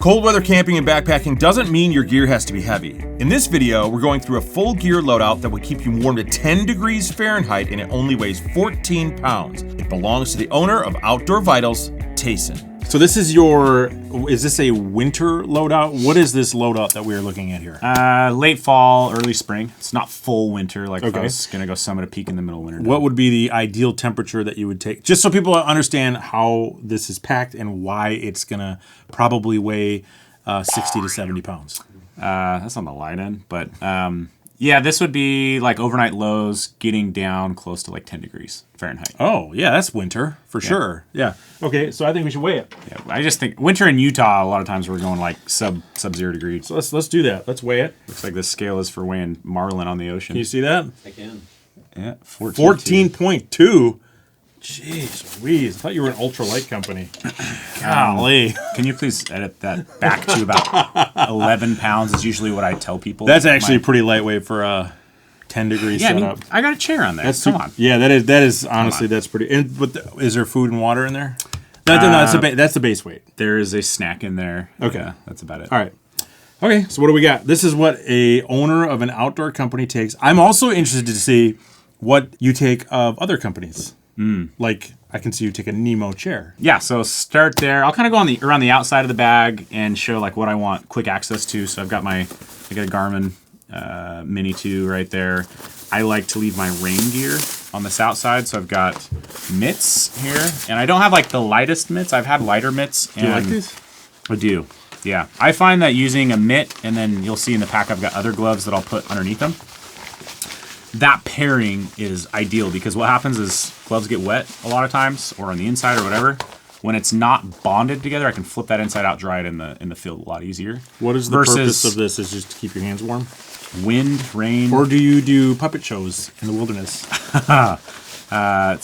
Cold weather camping and backpacking doesn't mean your gear has to be heavy. In this video, we're going through a full gear loadout that will keep you warm to 10 degrees Fahrenheit and it only weighs 14 pounds. It belongs to the owner of Outdoor Vitals, Tayson. So this is is this a winter loadout? What is this loadout that we're looking at here? Late fall, early spring. It's not full winter, like if I was gonna go summit a peak in the middle of winter. What would be the ideal temperature that you would take? Just so people understand how this is packed and why it's gonna probably weigh 60 to 70 pounds. That's on the light end, but yeah, this would be like overnight lows getting down close to like 10 degrees Fahrenheit. Oh, yeah, that's winter for sure. Yeah. Okay, so I think we should weigh it. Yeah, I just think winter in Utah, a lot of times we're going like sub-0 degrees. So let's do that. Let's weigh it. Looks like this scale is for weighing marlin on the ocean. Can you see that? I can. Yeah, 14.2. Jeez Louise, I thought you were an ultralight company. Golly. Can you please edit that back to about 11 pounds is usually what I tell people. That's actually pretty lightway for a 10 degree setup. I got a chair on there. Come on. Yeah, that is honestly, that's pretty. But is there food and water in there? No, that's the base weight. There is a snack in there. Okay. Yeah, that's about it. All right. Okay, so what do we got? This is what a owner of an outdoor company takes. I'm also interested to see what you take of other companies. Like, I can see you take a Nemo chair. Yeah, so start there. I'll kind of go around the outside of the bag and show like what I want quick access to. So I got a Garmin Mini 2 right there. I like to leave my rain gear on this outside. So I've got mitts here. And I don't have like the lightest mitts. I've had lighter mitts. Do you like these? I do, yeah. I find that using a mitt, and then you'll see in the pack I've got other gloves that I'll put underneath them. That pairing is ideal because what happens is gloves get wet a lot of times, or on the inside or whatever. When it's not bonded together, I can flip that inside out, dry it in the field a lot easier. What is the purpose of this? Is just to keep your hands warm? Wind, rain. Or do you do puppet shows in the wilderness?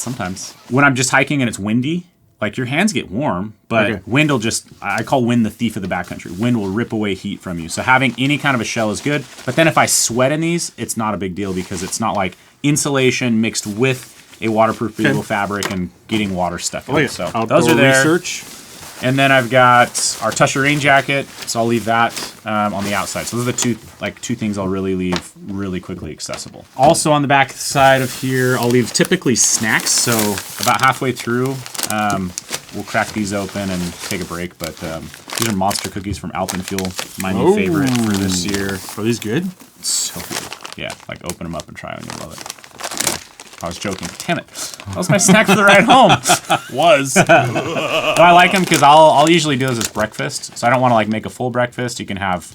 Sometimes. When I'm just hiking and it's windy, like your hands get warm, but wind will I call wind the thief of the backcountry. Wind will rip away heat from you. So having any kind of a shell is good. But then if I sweat in these, it's not a big deal because it's not like insulation mixed with a waterproof breathable fabric and getting water stuck in it. So those are there. Research. And then I've got our Tusher rain jacket, so I'll leave that on the outside. So those are the two things I'll really leave really quickly accessible. Also on the back side of here, I'll leave typically snacks. So about halfway through, we'll crack these open and take a break. But these are monster cookies from Alpenfuel, my new favorite for this year. Are these good? So good. Yeah, like open them up and try them. You'll love it. I was joking. Damn it. That was my snack for the ride home. But I like them because I'll usually do those as breakfast. So I don't want to like make a full breakfast. You can have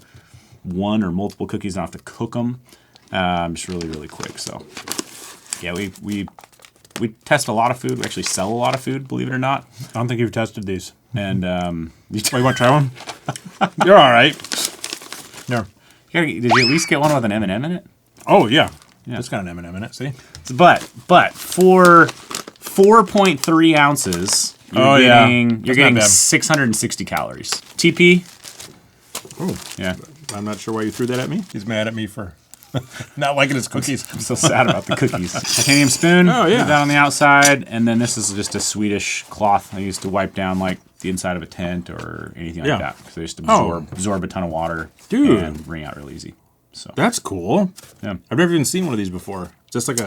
one or multiple cookies. Don't have to cook them. Just really, really quick. So yeah, we test a lot of food. We actually sell a lot of food, believe it or not. I don't think you've tested these. And you want to try one? You're all right. No. Did you at least get one with an M&M in it? Oh, yeah. It's got an M&M in it, see? But for 4.3 ounces, you're getting 660 calories. TP? Oh. Yeah. I'm not sure why you threw that at me. He's mad at me for not liking his cookies. I'm so sad about the cookies. Titanium spoon. Oh, yeah. Put that on the outside. And then this is just a Swedish cloth I used to wipe down like the inside of a tent or anything like that. Because they just absorb a ton of water and wring out real easy. So that's cool. Yeah. I've never even seen one of these before. Just like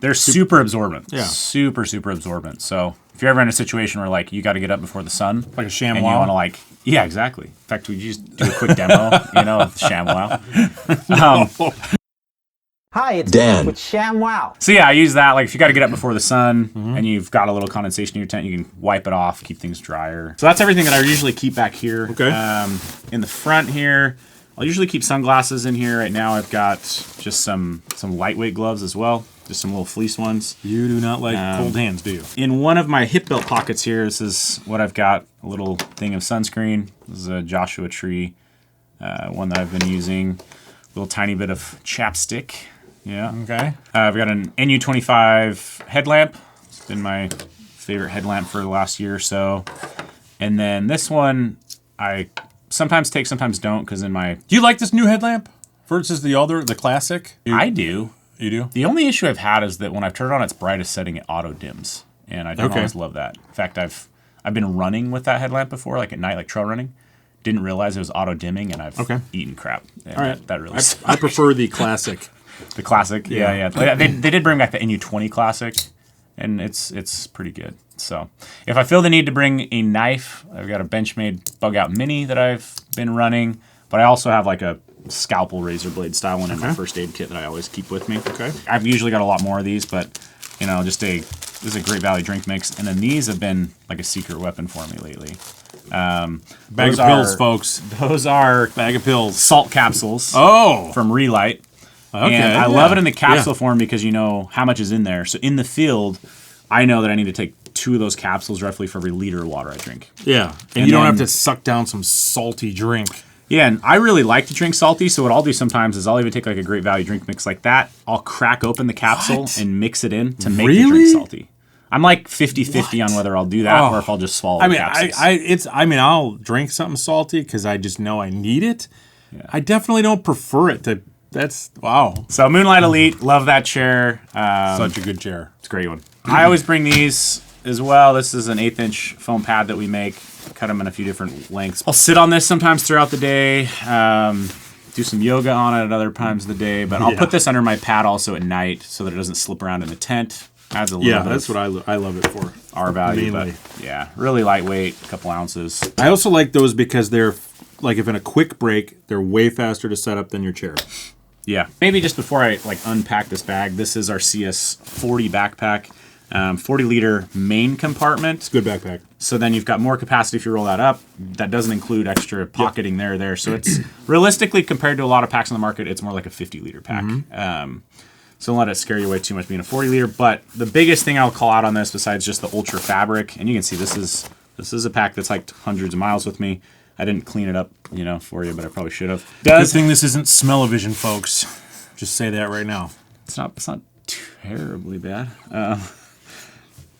they're super absorbent. Yeah. Super absorbent. So if you're ever in a situation where like you got to get up before the sun, like a Shamwow, and you want to yeah, exactly. In fact, we just do a quick demo, of Shamwow. Hi, it's Dan with Shamwow. So yeah, I use that. Like if you got to get up before the sun and you've got a little condensation in your tent, you can wipe it off, keep things drier. So that's everything that I usually keep back here. Okay. In the front here, I'll usually keep sunglasses in here. Right now, I've got just some lightweight gloves as well, just some little fleece ones. You do not like cold hands, do you? In one of my hip belt pockets here, this is what I've got, a little thing of sunscreen. This is a Joshua Tree, one that I've been using. A little tiny bit of chapstick. Yeah. Okay. I've got an NU25 headlamp. It's been my favorite headlamp for the last year or so. And then this one, I sometimes take, sometimes don't, because in my... Do you like this new headlamp versus the other, the classic? I do. You do? The only issue I've had is that when I've turned it on its brightest setting, it auto dims, and I don't always love that. In fact, I've been running with that headlamp before, like at night, like trail running, Didn't realize it was auto dimming, and I've eaten crap. And All right, that really. I prefer the classic. The classic, yeah. They did bring back the NU20 Classic, and it's pretty good. So if I feel the need to bring a knife, I've got a Benchmade Bug Out Mini that I've been running, but I also have like a scalpel razor blade style one in my first aid kit that I always keep with me. Okay. I've usually got a lot more of these, but you know, this is a Great Value drink mix, and then these have been like a secret weapon for me lately. Bag of pills, folks. Those are bag of pills. Salt capsules. Oh, from Relight. Okay, and I love it in the capsule form because you know how much is in there. So in the field, I know that I need to take 2 of those capsules roughly for every liter of water I drink. Yeah, and you don't have to suck down some salty drink. Yeah, and I really like to drink salty, so what I'll do sometimes is I'll even take like a Great Value drink mix like that. I'll crack open the capsule and mix it in to make the drink salty. I'm like 50-50 on whether I'll do that or if I'll just swallow the capsules. I'll drink something salty because I just know I need it. Yeah. I definitely don't prefer it to. That's wow. So Moonlight Elite, love that chair. Such a good chair. It's a great one. I always bring these as well. This is an 1/8" foam pad that we make. Cut them in a few different lengths. I'll sit on this sometimes throughout the day. Do some yoga on it at other times of the day. But I'll put this under my pad also at night so that it doesn't slip around in the tent. Adds a little bit. That's what I love it for. Our value, mainly. But yeah, really lightweight, a couple ounces. I also like those because they're like if in a quick break, they're way faster to set up than your chair. Yeah. Maybe just before I like unpack this bag, this is our CS40 backpack. 40-liter main compartment. It's a good backpack. So then you've got more capacity if you roll that up. That doesn't include extra pocketing there. So it's realistically, compared to a lot of packs on the market, it's more like a 50-liter pack. So don't let it scare you away too much being a 40-liter. But the biggest thing I'll call out on this, besides just the Ultra fabric, and you can see this is a pack that's like hundreds of miles with me. I didn't clean it up, for you, but I probably should have. Good thing this isn't smell-o-vision, folks. Just say that right now. It's not terribly bad.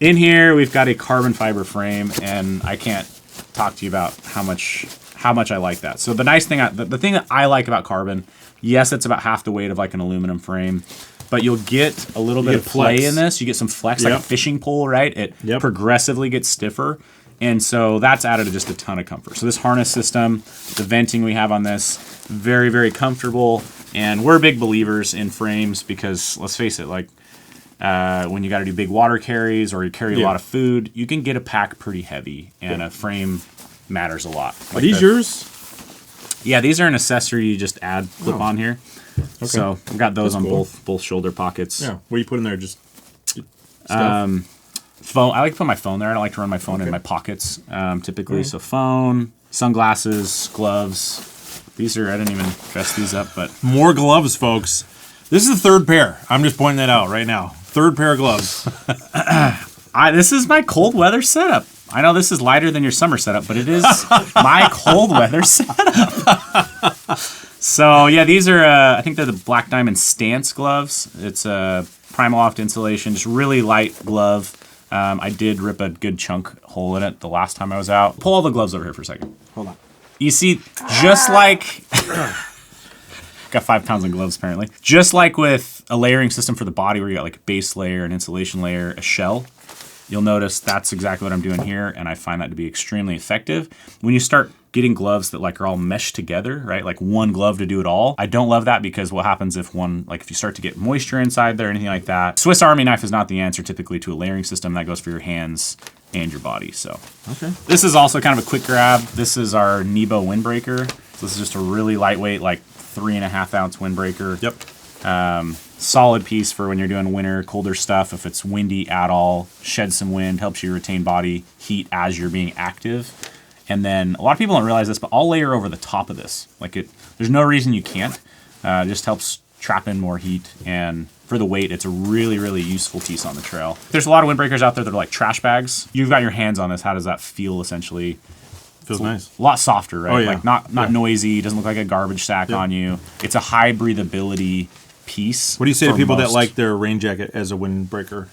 In here, we've got a carbon fiber frame, and I can't talk to you about how much I like that. So the nice thing, the thing that I like about carbon, yes, it's about half the weight of like an aluminum frame, but you'll get a little bit of play in this. You get some flex, like a fishing pole, right? It progressively gets stiffer, and so that's added just a ton of comfort. So this harness system, the venting we have on this, very, very comfortable, and we're big believers in frames because, let's face it, like, when you got to do big water carries or you carry a lot of food, you can get a pack pretty heavy, and a frame matters a lot. Are these yours? Yeah, these are an accessory you just add clip on here. Okay. So I've got those on both shoulder pockets. Yeah, what do you put in there? Just stuff? Phone. I like to put my phone there. I don't like to run my phone in my pockets typically. So phone, sunglasses, gloves. These are, I didn't even dress these up, but more gloves, folks. This is the third pair. I'm just pointing that out right now. Third pair of gloves. This is my cold weather setup. I know this is lighter than your summer setup, but it is my cold weather setup. So yeah, these are, I think they're the Black Diamond Stance gloves. It's a Primaloft insulation, just really light glove. I did rip a good chunk hole in it the last time I was out. Pull all the gloves over here for a second. Hold on. You see, just like... Got 5 pounds of gloves, apparently. Just like with a layering system for the body where you got like a base layer, an insulation layer, a shell, you'll notice that's exactly what I'm doing here, and I find that to be extremely effective. When you start getting gloves that like are all meshed together, right? Like one glove to do it all. I don't love that because what happens if if you start to get moisture inside there or anything like that. Swiss Army knife is not the answer typically to a layering system. That goes for your hands and your body. So this is also kind of a quick grab. This is our Nebo Windbreaker. So this is just a really lightweight, like 3.5 ounce windbreaker. Yep. Solid piece for when you're doing winter, colder stuff. If it's windy at all, shed some wind, helps you retain body heat as you're being active. And then a lot of people don't realize this, but I'll layer over the top of this. There's no reason you can't. It just helps trap in more heat. And for the weight, it's a really, really useful piece on the trail. There's a lot of windbreakers out there that are like trash bags. You've got your hands on this. How does that feel essentially? Feels nice. A lot softer, right? Oh, yeah. Like not noisy. Doesn't look like a garbage sack on you. It's a high breathability piece. What do you say to people that like their rain jacket as a windbreaker?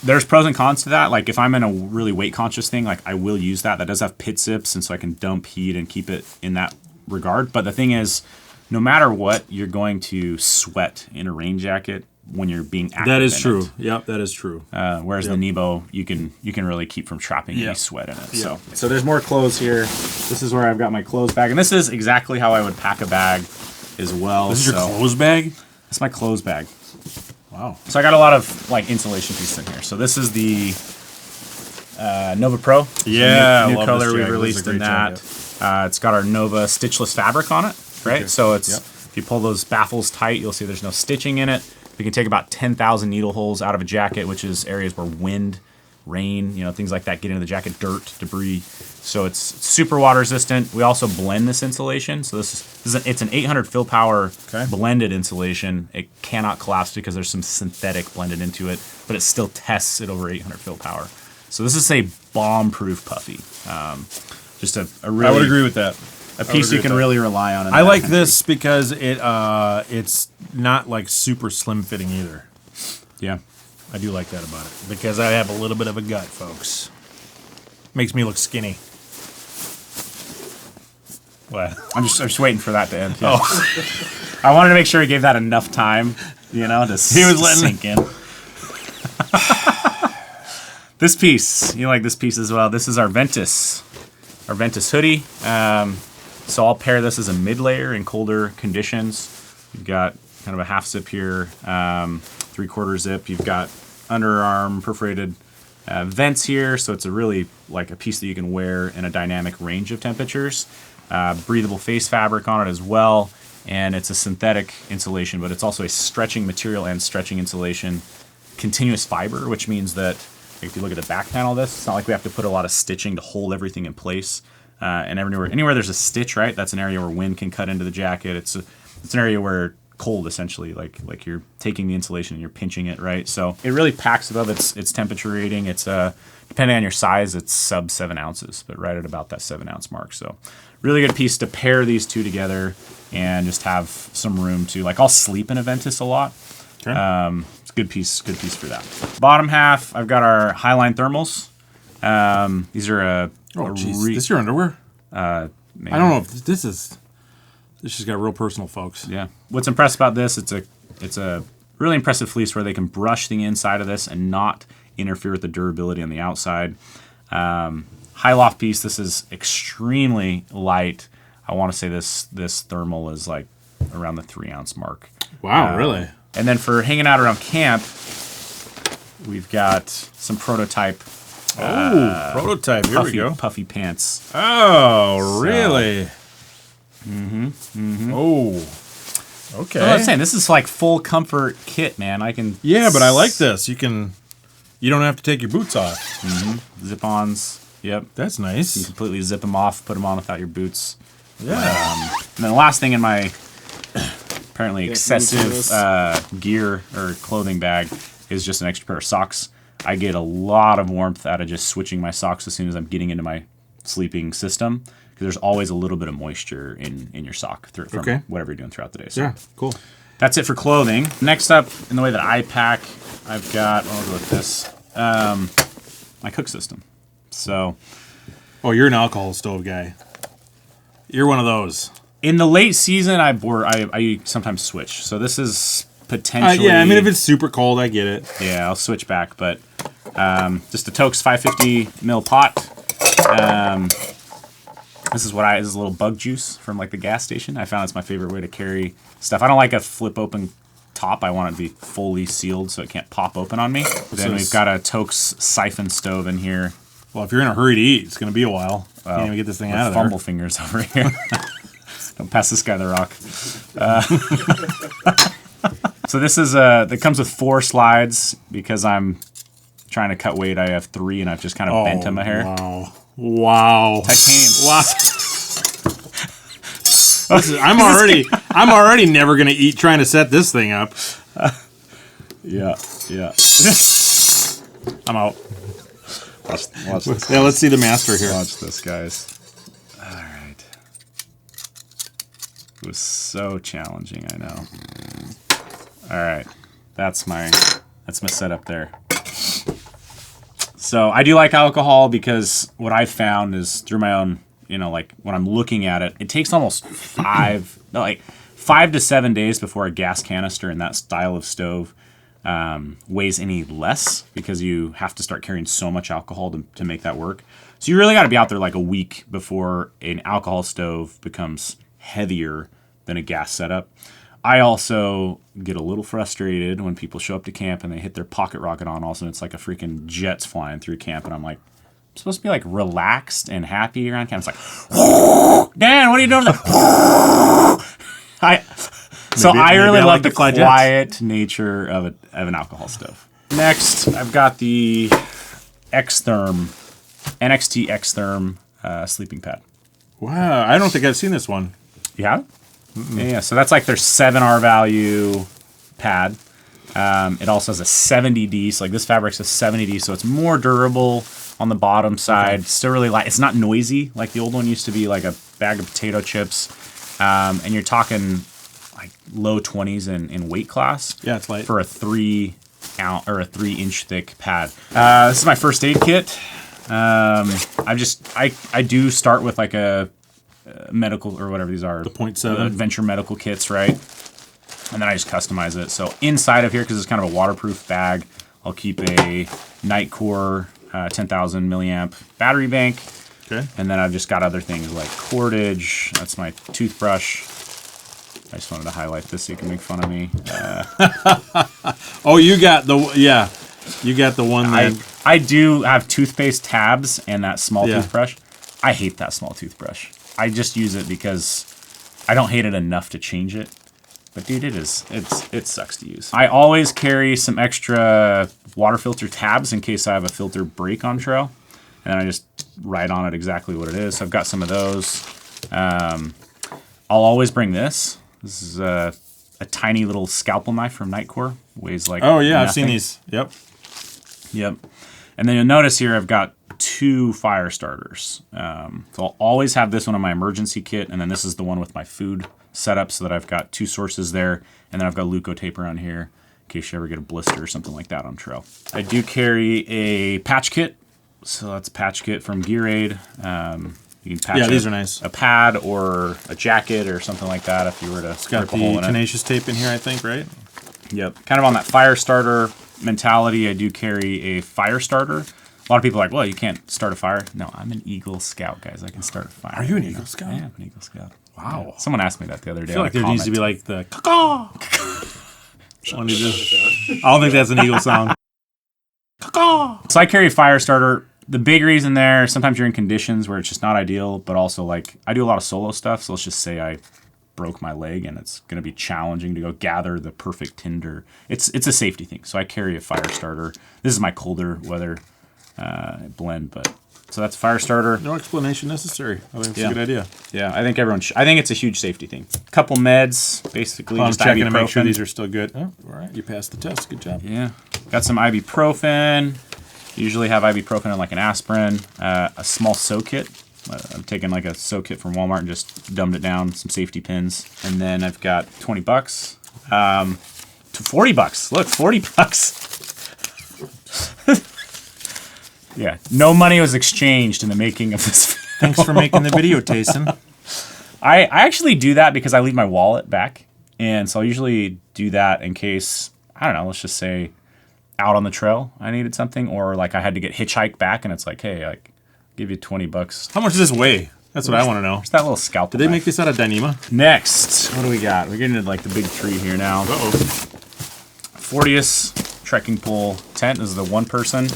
There's pros and cons to that. Like if I'm in a really weight conscious thing, like I will use that. That does have pit zips, and so I can dump heat and keep it in that regard. But the thing is, no matter what, you're going to sweat in a rain jacket. when you're being active. That is in true. it. Yep, that is true. Whereas the Nebo, you can really keep from trapping any sweat in it. Yeah. So there's more clothes here. This is where I've got my clothes bag, and this is exactly how I would pack a bag as well. This is your clothes bag? It's my clothes bag. Wow. So I got a lot of like insulation pieces in here. So this is the Nova Pro. Yeah, new I love color this we jacket. released This is a in great that. It's got our Nova stitchless fabric on it, right? Okay. So it's Yep. if you pull those baffles tight, you'll see there's no stitching in it. We can take about 10,000 needle holes out of a jacket, which is areas where wind, rain, things like that get into the jacket, dirt, debris. So it's super water resistant. We also blend this insulation. So it's an 800 fill power blended insulation. It cannot collapse because there's some synthetic blended into it, but it still tests at over 800 fill power. So this is a bomb-proof puffy. Just a really, I would agree with that. a piece you can really rely on. In I that like country. this because it's not like super slim fitting either. Yeah. I do like that about it because I have a little bit of a gut, folks. Makes me look skinny. What? I'm just waiting for that to end. Yeah. I wanted to make sure he gave that enough time, to He was letting sink in. This piece, you like this piece as well. This is our Ventus hoodie. So I'll pair this as a mid layer in colder conditions. You've got kind of a half zip here, 3/4 zip. You've got underarm perforated vents here, so it's a really like a piece that you can wear in a dynamic range of temperatures. Breathable face fabric on it as well, and it's a synthetic insulation, but it's also a stretching material and stretching insulation. Continuous fiber, which means that if you look at the back panel of this, it's not like we have to put a lot of stitching to hold everything in place. And anywhere there's a stitch, right, that's an area where wind can cut into the jacket. It's an area where cold, essentially, like you're taking the insulation and you're pinching it, right? So it really packs above its temperature rating. It's depending on your size, it's sub 7 ounces, but right at about that 7 ounce mark. So really good piece to pair these two together and just have some room to, like, I'll sleep in a Ventus a lot. Okay. It's a good piece for that. Bottom half, I've got our Highline thermals. These are This your underwear? maybe. I don't know if this just got real personal, folks. Yeah. What's impressive about this? It's a really impressive fleece where they can brush the inside of this and not interfere with the durability on the outside. High loft piece. This is extremely light. I want to say this thermal is like around the 3 ounce mark. Wow, really? And then for hanging out around camp, we've got some prototype. Prototype. Here we go. Puffy pants. Oh, really? Oh, okay. Well, I'm saying this is like full comfort kit, man. I can. Yeah, but I like this. You don't have to take your boots off. Zip-ons. Yep. That's You nice. completely zip them off, put them on without your boots. Yeah. And then the last thing in my apparently excessive gear or clothing bag is just an extra pair of socks. I get a lot of warmth out of just switching my socks as soon as I'm getting into my sleeping system, because there's always a little bit of moisture in your sock from whatever you're doing throughout the day. So Yeah, cool. that's it for clothing. Next up, in the way that I pack, I've got, I'll go with this, my cook system. So Oh, you're an alcohol stove guy. You're one of those. in the late season, I sometimes switch. So this is potentially... Yeah, I mean, if it's super cold, I get it. Yeah, I'll switch back, but just a Toke's 550 ml pot. This is this is a little bug juice from like the gas station. I found it's my favorite way to carry stuff. I don't like a flip open top. I want it to be fully sealed so it can't pop open on me. Then we've got a Toke's siphon stove in here. Well, if you're in a hurry to eat, it's going to be a while. Can't even get this thing out of there. Fumble fingers over here. Don't pass this guy the rock. So this is that comes with 4 slides because I'm trying to cut weight. I have 3 and I've just kind of bent in my hair. Wow. Titanium. Wow. I'm already never gonna eat trying to set this thing up. Yeah. I'm out. Watch this. Yeah, let's see the master here. Watch this, guys. All right. It was so challenging, I know. All right. That's my setup there. So I do like alcohol because what I've found is through my own, like when I'm looking at it, it takes almost 5 to 7 days before a gas canister in that style of stove weighs any less because you have to start carrying so much alcohol to make that work. So you really got to be out there like a week before an alcohol stove becomes heavier than a gas setup. I also get a little frustrated when people show up to camp and they hit their pocket rocket on. All of a sudden, it's like a freaking jet's flying through camp, and I'm like, I'm supposed to be like relaxed and happy around camp. It's like, Dan, what are you doing? I really love the quiet nature of an alcohol stove. Next, I've got the NXT Xtherm sleeping pad. Wow, I don't think I've seen this one. Yeah? Yeah, so that's like their 7R value pad. It also has a 70D, so like this fabric's a 70D, so it's more durable on the bottom side. Okay. Still really light. It's not noisy like the old one used to be, like a bag of potato chips. And you're talking like low 20s in weight class. Yeah, it's light. For a 3-inch thick pad. This is my first aid kit. I do start with like a medical or whatever these are. The 0.7. Adventure medical kits, right? And then I just customize it. So inside of here, because it's kind of a waterproof bag, I'll keep a Nightcore 10,000 milliamp battery bank. Okay. And then I've just got other things like cordage. That's my toothbrush. I just wanted to highlight this so you can make fun of me. Oh, you got the one that... I do have toothpaste tabs and that small toothbrush. I hate that small toothbrush. I just use it because I don't hate it enough to change it. But dude, it sucks to use. I always carry some extra water filter tabs in case I have a filter break on trail. And I just write on it exactly what it is. So I've got some of those. I'll always bring this. This is a tiny little scalpel knife from Nightcore. Weighs like nothing. I've seen these. Yep. And then you'll notice here I've got 2 fire starters. So I'll always have this one in my emergency kit, and then this is the one with my food setup so that I've got 2 sources there, and then I've got Leuco tape around here in case you ever get a blister or something like that on trail. I do carry a patch kit. So that's a patch kit from Gear Aid. You can patch these are nice. A pad or a jacket or something like that if you were to rip a hole in it. Got the tenacious tape in here, I think, right? Yep. Kind of on that fire starter mentality, I do carry a fire starter. A lot of people are like, well, you can't start a fire. No, I'm an Eagle Scout, guys. I can start a fire. Are you an Eagle Scout? Yeah, I'm an Eagle Scout. Wow. Yeah. Someone asked me that the other day. I feel like there needs to be like the caw. I don't think that's an Eagle sound. So I carry a fire starter. The big reason there, sometimes you're in conditions where it's just not ideal, but also like I do a lot of solo stuff. So let's just say I broke my leg and it's going to be challenging to go gather the perfect tinder. It's a safety thing. So I carry a fire starter. This is my colder weather blend, but so that's a fire starter. No explanation necessary. I think it's a good idea. Yeah, I think I think it's a huge safety thing. Couple meds, basically. I'm just checking ibuprofen. to make sure these are still good. Oh, all right, you passed the test. Good job. Yeah, got some ibuprofen. Usually have ibuprofen and like an aspirin. A small sew kit. I've taken like a sew kit from Walmart and just dumbed it down. Some safety pins, and then I've got $20. To $40. Look, $40. Yeah, no money was exchanged in the making of this. Thanks for making the video, Tayson. I actually do that because I leave my wallet back, and so I'll usually do that in case, I don't know, let's just say out on the trail I needed something, or like I had to get hitchhiked back and it's like, hey, I'll give you $20. How much does this weigh? That's what I want to know. It's that little scalpel. Did they make this out of Dyneema? Next, what do we got? We're getting into like the big tree here now. Uh-oh. Fortius trekking pole tent. This is the one person.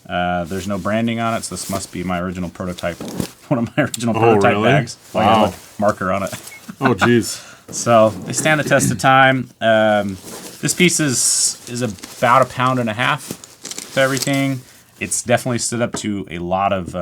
There's no branding on it, so this must be my original prototype. One of my original prototype really? bags. Wow. Marker on it. Oh, jeez. So they stand the test of time. This piece is about 1.5 pounds of everything. It's definitely stood up to a lot of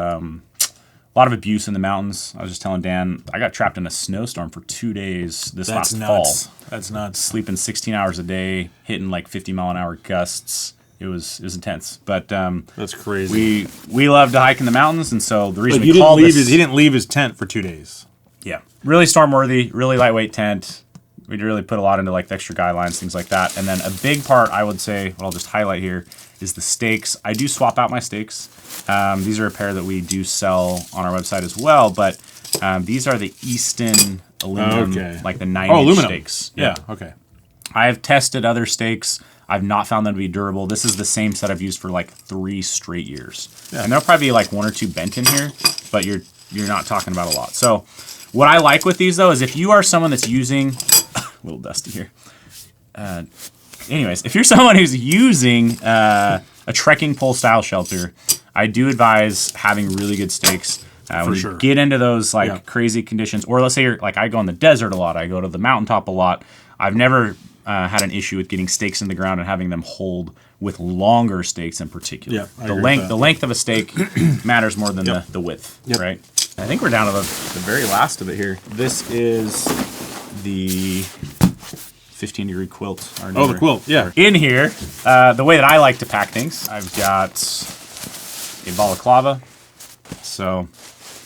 abuse in the mountains. I was just telling Dan, I got trapped in a snowstorm for 2 days this last fall. That's nuts. Sleeping 16 hours a day, hitting like 50-mile-an-hour gusts. It was intense, but that's crazy. We love to hike in the mountains, and so the reason he didn't leave his tent for 2 days. Yeah, really storm worthy, really lightweight tent. We really put a lot into like the extra guidelines, things like that. And then a big part, I would say, what I'll just highlight here, is the stakes. I do swap out my stakes. These are a pair that we do sell on our website as well, but these are the Easton aluminum, like the 9-inch stakes. Yeah, okay. I've tested other stakes. I've not found them to be durable. This is the same set I've used for like 3 straight years. Yeah. And there'll probably be like 1 or 2 bent in here, but you're not talking about a lot. So what I like with these though is if you are someone that's using, a little dusty here. Anyways, if you're someone who's using a trekking pole style shelter, I do advise having really good stakes. When you get into those like crazy conditions, or let's say you're like, I go in the desert a lot, I go to the mountaintop a lot. I've never had an issue with getting stakes in the ground and having them hold with longer stakes in particular. Yeah, the length of a stake matters more than the width, right? I think we're down to the very last of it here. This is the 15-degree quilt. The quilt, yeah. In here, the way that I like to pack things, I've got a balaclava. So,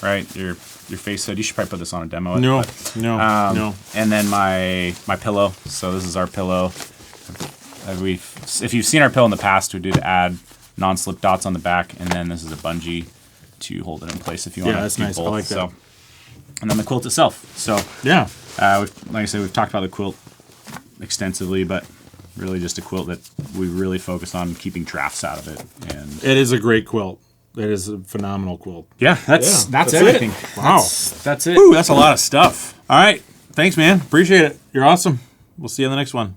right, your face hood. You should probably put this on a demo. No. And then my pillow. So this is our pillow. If you've seen our pillow in the past, we did add non-slip dots on the back, and then this is a bungee to hold it in place if you want to. Yeah, that's nice. Both. I like that. So, and then the quilt itself. So yeah, like I said, we've talked about the quilt extensively, but really just a quilt that we really focus on keeping drafts out of it. And it is a great quilt. It is a phenomenal quilt. Yeah, that's everything. Wow. That's it. Ooh, that's a lot of stuff. All right. Thanks, man. Appreciate it. You're awesome. We'll see you on the next one.